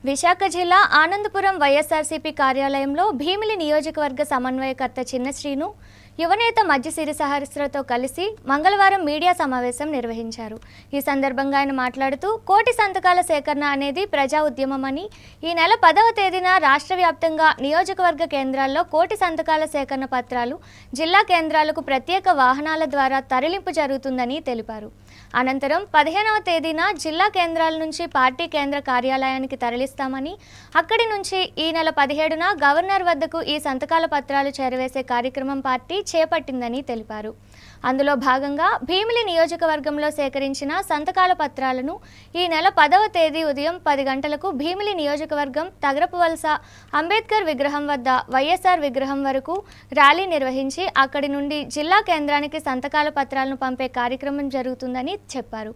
విశాఖ జిల్లా ఆనందపురం వైఎస్ఆర్సీపీ కార్యాలయంలో భీమిలి నియోజకవర్గ సమన్వయకర్త చిన్న శ్రీను యువనేత మధ్యసిరి సహస్రతో కలిసి మంగళవారం మీడియా సమావేశం నిర్వహించారు. ఈ సందర్భంగా ఆయన మాట్లాడుతూ కోటి సంతకాల సేకరణ అనేది ప్రజా ఉద్యమమని, ఈ నెల 10వ తేదీన రాష్ట్ర వ్యాప్తంగా నియోజకవర్గ కేంద్రాల్లో కోటి సంతకాల సేకరణ పత్రాలు జిల్లా కేంద్రాలకు ప్రత్యేక వాహనాల ద్వారా తరలింపు జరుగుతుందని తెలిపారు. అనంతరం 15వ తేదీన జిల్లా కేంద్రాల నుంచి పార్టీ కేంద్ర కార్యాలయానికి తరలిస్తామని, అక్కడి నుంచి ఈ నెల 17న గవర్నర్ వద్దకు ఈ సంతకాల పత్రాలు చేరవేసే కార్యక్రమం పార్టీ చేపట్టిందని తెలిపారు. అందులో భాగంగా భీమిలి నియోజకవర్గంలో సేకరించిన సంతకాల పత్రాలను ఈ నెల 10వ తేదీ ఉదయం 10 గంటలకు భీమిలి నియోజకవర్గం తగరపువలస అంబేద్కర్ విగ్రహం వద్ద వైఎస్ఆర్ విగ్రహం వరకు ర్యాలీ నిర్వహించి అక్కడి నుండి జిల్లా కేంద్రానికి సంతకాల పత్రాలను పంపే కార్యక్రమం జరుగుతుందని చెప్పారు.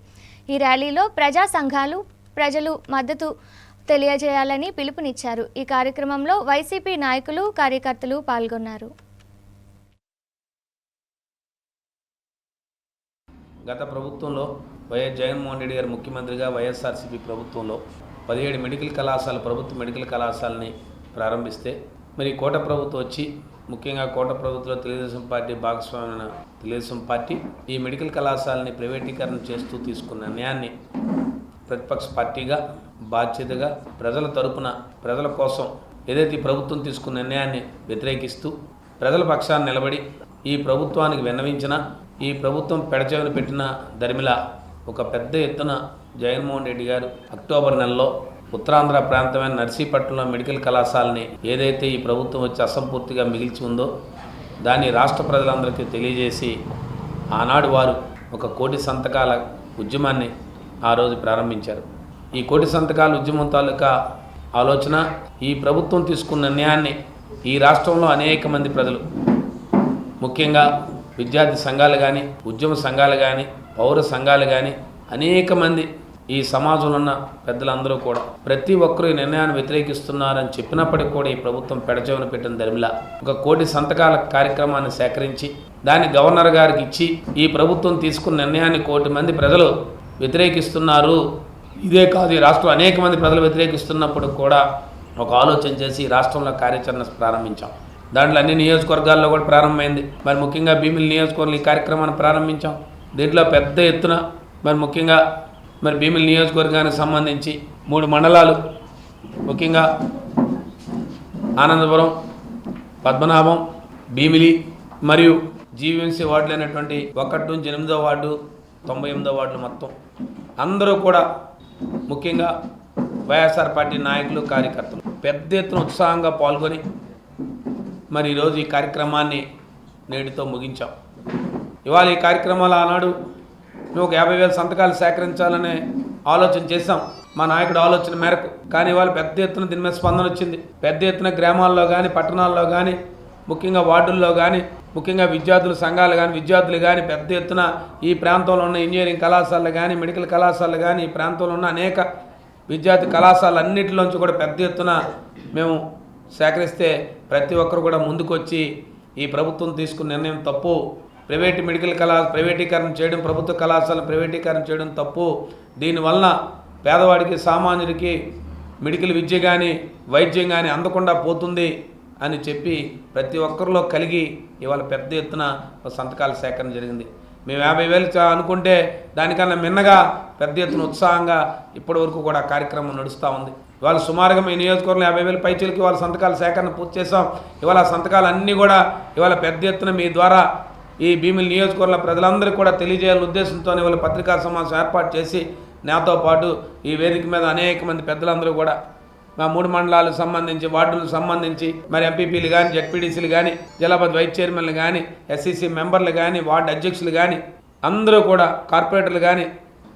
ఈ ర్యాలీలో ప్రజా సంఘాలు, ప్రజలు మద్దతు తెలియజేయాలని పిలుపునిచ్చారు. ఈ కార్యక్రమంలో వైసీపీ నాయకులు, కార్యకర్తలు పాల్గొన్నారు. గత ప్రభుత్వంలో వైఎస్ జగన్మోహన్ రెడ్డి గారు ముఖ్యమంత్రిగా వైఎస్ఆర్సీపీ ప్రభుత్వంలో 17 మెడికల్ కళాశాల ప్రభుత్వ మెడికల్ కళాశాలని ప్రారంభిస్తే మరి కోట ప్రభుత్వం వచ్చి, ముఖ్యంగా కోట ప్రభుత్వంలో తెలుగుదేశం పార్టీ భాగస్వామ్యమైన తెలుగుదేశం పార్టీ ఈ మెడికల్ కళాశాలని ప్రైవేటీకరణ చేస్తూ తీసుకున్న నిర్ణయాన్ని ప్రతిపక్ష పార్టీగా బాధ్యతగా ప్రజల తరపున ప్రజల కోసం ఏదైతే ప్రభుత్వం తీసుకున్న నిర్ణయాన్ని వ్యతిరేకిస్తూ ప్రజల పక్షాన్ని నిలబడి ఈ ప్రభుత్వానికి విన్నవించిన, ఈ ప్రభుత్వం పెడచెవిన పెట్టిన దరిమిలా ఒక పెద్ద ఎత్తున జగన్మోహన్ రెడ్డి గారు అక్టోబర్ నెలలో ఉత్తరాంధ్ర ప్రాంతమైన నర్సీపట్నంలో మెడికల్ కళాశాలని ఏదైతే ఈ ప్రభుత్వం వచ్చి అసంపూర్తిగా మిగిల్చి ఉందో దాన్ని రాష్ట్ర ప్రజలందరికీ తెలియజేసి ఆనాడు వారు ఒక కోటి సంతకాల ఉద్యమాన్ని ఆ రోజు ప్రారంభించారు. ఈ కోటి సంతకాల ఉద్యమం తాలూకా ఆలోచన ఈ ప్రభుత్వం తీసుకున్న నిర్ణయాన్ని ఈ రాష్ట్రంలో అనేక మంది ప్రజలు, ముఖ్యంగా విద్యార్థి సంఘాలు కానీ, ఉద్యమ సంఘాలు కానీ, పౌర సంఘాలు కానీ, అనేక మంది ఈ సమాజంలో ఉన్న పెద్దలందరూ కూడా ప్రతి ఒక్కరూ ఈ నిర్ణయాన్ని వ్యతిరేకిస్తున్నారని చెప్పినప్పటికీ కూడా ఈ ప్రభుత్వం పెడచెవిన పెట్టిన దరిమిలా ఒక కోటి సంతకాల కార్యక్రమాన్ని సేకరించి దాన్ని గవర్నర్ గారికి ఇచ్చి ఈ ప్రభుత్వం తీసుకున్న నిర్ణయాన్ని కోటి మంది ప్రజలు వ్యతిరేకిస్తున్నారు, ఇదే కాదు ఈ రాష్ట్రంలో అనేక మంది ప్రజలు వ్యతిరేకిస్తున్నప్పుడు కూడా ఒక ఆలోచన చేసి రాష్ట్రంలో కార్యాచరణ ప్రారంభించాం. దాంట్లో అన్ని నియోజకవర్గాల్లో కూడా ప్రారంభమైంది. మరి ముఖ్యంగా భీమిలి నియోజకవర్గంలో ఈ కార్యక్రమాన్ని ప్రారంభించాం. దీంట్లో పెద్ద ఎత్తున మరి ముఖ్యంగా మరి భీమిలి నియోజకవర్గానికి సంబంధించి 3 మండలాలు, ముఖ్యంగా ఆనందపురం, పద్మనాభం, భీమిలి మరియు జీవీఎంసీ వార్డులు అయినటువంటి 1 నుంచి 8వ వార్డు, 98వ వార్డులు మొత్తం అందరూ కూడా ముఖ్యంగా వైఎస్ఆర్ పార్టీ నాయకులు, కార్యకర్తలు పెద్ద ఎత్తున ఉత్సాహంగా పాల్గొని మరి ఈరోజు ఈ కార్యక్రమాన్ని నేటితో ముగించాం. ఇవాళ ఈ కార్యక్రమాలు ఆనాడు మేము ఒక 50,000 సంతకాలు సేకరించాలనే ఆలోచన చేశాం మా నాయకుడు ఆలోచన మేరకు. కానీ ఇవాళ పెద్ద ఎత్తున దీని మీద స్పందన వచ్చింది. పెద్ద ఎత్తున గ్రామాల్లో కానీ, పట్టణాల్లో కానీ, ముఖ్యంగా వార్డుల్లో కానీ, ముఖ్యంగా విద్యార్థుల సంఘాలు కానీ, విద్యార్థులు కానీ పెద్ద ఎత్తున ఈ ప్రాంతంలో ఉన్న ఇంజనీరింగ్ కళాశాలలు కానీ, మెడికల్ కళాశాలలు కానీ, ఈ ప్రాంతంలో ఉన్న అనేక విద్యార్థి కళాశాలన్నింటిలోంచి కూడా పెద్ద ఎత్తున మేము సేకరిస్తే ప్రతి ఒక్కరు కూడా ముందుకొచ్చి ఈ ప్రభుత్వం తీసుకున్న నిర్ణయం తప్పు, ప్రైవేటీకరణ చేయడం, ప్రభుత్వ కళాశాలను ప్రైవేటీకరణ చేయడం తప్పు, దీనివలన పేదవాడికి, సామాన్యుడికి మెడికల్ విద్య కానీ, వైద్యం కానీ అందకుండా పోతుంది అని చెప్పి ప్రతి ఒక్కరిలో కలిగి ఇవాళ పెద్ద ఎత్తున సంతకాల సేకరణ జరిగింది. మేము 50,000 అనుకుంటే దానికన్నా మిన్నగా పెద్ద ఎత్తున ఉత్సాహంగా ఇప్పటి వరకు కూడా కార్యక్రమం నడుస్తూ ఉంది. ఇవాళ సుమారుగా మీ నియోజకవర్గంలో 50,000 పైచీలకి ఇవాళ సంతకాల సేకరణ పూర్తి చేసాం. ఇవాళ సంతకాలు అన్నీ కూడా ఇవాళ పెద్ద ఎత్తున మీ ద్వారా ఈ భీమిలి నియోజకవర్గంలో ప్రజలందరికీ కూడా తెలియజేయాలనే ఉద్దేశంతో ఇవాళ పత్రికా సమావేశం ఏర్పాటు చేసి నాతో పాటు ఈ వేదిక మీద అనేక మంది పెద్దలందరూ కూడా మా 3 మండలాలకు సంబంధించి, వార్డులకు సంబంధించి మరి ఎంపీపీలు కానీ, జెడ్పీడీసీలు కానీ, జిల్లా వైస్ చైర్మన్లు కానీ, ఎస్సీసీ మెంబర్లు కానీ, వార్డు అధ్యక్షులు కానీ అందరూ కూడా, కార్పొరేటర్లు కానీ,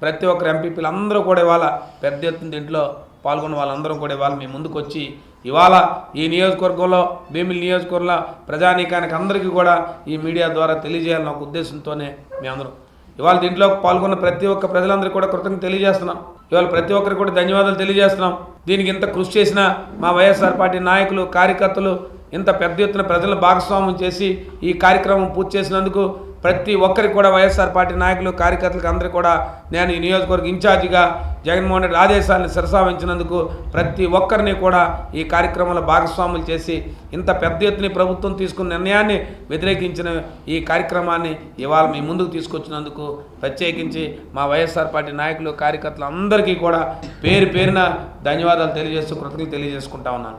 ప్రతి ఒక్కరు ఎంపీపీలు అందరూ కూడా ఇవాళ పెద్ద ఎత్తున దీంట్లో పాల్గొన్న వాళ్ళందరూ కూడా ఇవాళ మీ ముందుకు వచ్చి ఇవాళ ఈ నియోజకవర్గంలో, భీమిలి నియోజకవర్గంలో ప్రజానీకానికి అందరికీ కూడా ఈ మీడియా ద్వారా తెలియజేయాలన్న ఒక ఉద్దేశంతోనే మేమందరం ఇవాళ దీంట్లో పాల్గొన్న ప్రతి ఒక్క ప్రజలందరికీ కూడా కృతజ్ఞతలు తెలియజేస్తున్నాం. ఇవాళ ప్రతి ఒక్కరికి కూడా ధన్యవాదాలు తెలియజేస్తున్నాం. దీనికి ఇంత కృషి చేసిన మా వైఎస్ఆర్ పార్టీ నాయకులు, కార్యకర్తలు ఇంత పెద్ద ఎత్తున ప్రజలను భాగస్వామ్యం చేసి ఈ కార్యక్రమం పూర్తి చేసినందుకు ప్రతి ఒక్కరికి కూడా వైఎస్ఆర్ పార్టీ నాయకులు కార్యకర్తలకు అందరికీ కూడా నేను ఈ నియోజకవర్గ ఇన్ఛార్జిగా జగన్మోహన్ రెడ్డి ఆదేశాలను శిరసావహించినందుకు ప్రతి ఒక్కరిని కూడా ఈ కార్యక్రమంలో భాగస్వాములు చేసి ఇంత పెద్ద ఎత్తున ప్రభుత్వం తీసుకున్న నిర్ణయాన్ని వ్యతిరేకించిన ఈ కార్యక్రమాన్ని ఇవాళ మీ ముందుకు తీసుకొచ్చినందుకు ప్రత్యేకించి మా వైఎస్ఆర్ పార్టీ నాయకులు కార్యకర్తలు అందరికీ కూడా పేరు పేరున ధన్యవాదాలు తెలియజేస్తూ కృతజ్ఞతలు తెలియజేసుకుంటా ఉన్నాను.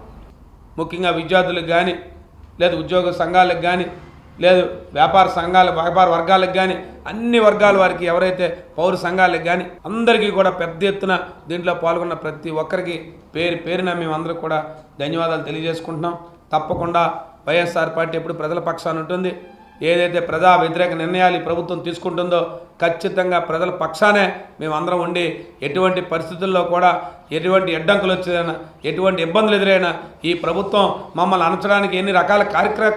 ముఖ్యంగా విద్యార్థులకు కానీ లేదు ఉద్యోగ సంఘాలకు కానీ లేదు వ్యాపార వర్గాలకు కానీ అన్ని వర్గాల వారికి ఎవరైతే పౌర సంఘాలకు కానీ అందరికీ కూడా పెద్ద ఎత్తున దీంట్లో పాల్గొన్న ప్రతి ఒక్కరికి పేరున మేమందరూ కూడా ధన్యవాదాలు తెలియజేసుకుంటున్నాం. తప్పకుండా వైఎస్ఆర్ పార్టీ ఎప్పుడు ప్రజల పక్షాన ఉంటుంది. ఏదైతే ప్రజా వ్యతిరేక నిర్ణయాలు ఈ ప్రభుత్వం తీసుకుంటుందో ఖచ్చితంగా ప్రజల పక్షానే మేమందరం ఉండి ఎటువంటి పరిస్థితుల్లో కూడా ఎటువంటి అడ్డంకులు వచ్చేదైనా ఎటువంటి ఇబ్బందులు ఎదురైనా ఈ ప్రభుత్వం మమ్మల్ని అణచడానికి ఎన్ని రకాల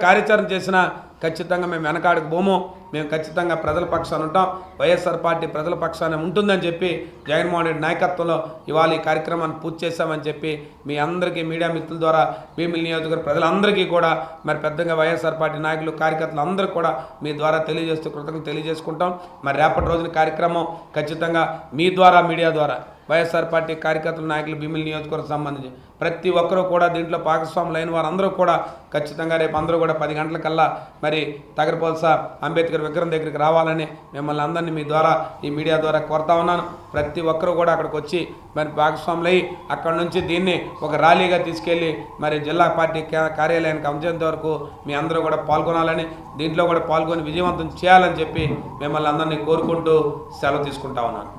కార్యాచరణ చేసినా ఖచ్చితంగా మేము వెనకాడికి పోము. మేము ఖచ్చితంగా ప్రజల పక్షాన ఉంటాం. వైఎస్ఆర్ పార్టీ ప్రజల పక్షాన ఉంటుందని చెప్పి జగన్మోహన్ రెడ్డి నాయకత్వంలో ఇవాళ ఈ కార్యక్రమాన్ని పూర్తి చేశామని చెప్పి మీ అందరికీ మీడియా మిత్రుల ద్వారా భీమిలి నియోజకవర్గ ప్రజలందరికీ కూడా మరి పెద్దగా వైఎస్ఆర్ పార్టీ నాయకులు కార్యకర్తలు అందరూ కూడా మీ ద్వారా తెలియజేస్తూ కృతజ్ఞతలు తెలియజేసుకుంటాం. మరి రేపటి రోజున కార్యక్రమం ఖచ్చితంగా మీ ద్వారా మీడియా ద్వారా వైఎస్ఆర్ పార్టీ కార్యకర్తల నాయకులు భీమిలి నియోజకవర్గం సంబంధించి ప్రతి ఒక్కరూ కూడా దీంట్లో భాగస్వాములు అయిన వారందరూ కూడా ఖచ్చితంగా రేపు అందరూ కూడా 10 గంటలకల్లా మరి తగరపోల్స అంబేద్కర్ విగ్రహం దగ్గరికి రావాలని మిమ్మల్ని అందరినీ మీ ద్వారా ఈ మీడియా ద్వారా కోరుతా ఉన్నాను. ప్రతి ఒక్కరూ కూడా అక్కడికి వచ్చి మరి భాగస్వాములు అయ్యి అక్కడ నుంచి దీన్ని ఒక ర్యాలీగా తీసుకెళ్ళి మరి జిల్లా పార్టీ కార్యాలయానికి అందేంత వరకు మీ అందరూ కూడా పాల్గొనాలని దీంట్లో కూడా పాల్గొని విజయవంతం చేయాలని చెప్పి మిమ్మల్ని అందరినీ కోరుకుంటూ సెలవు తీసుకుంటా ఉన్నాను.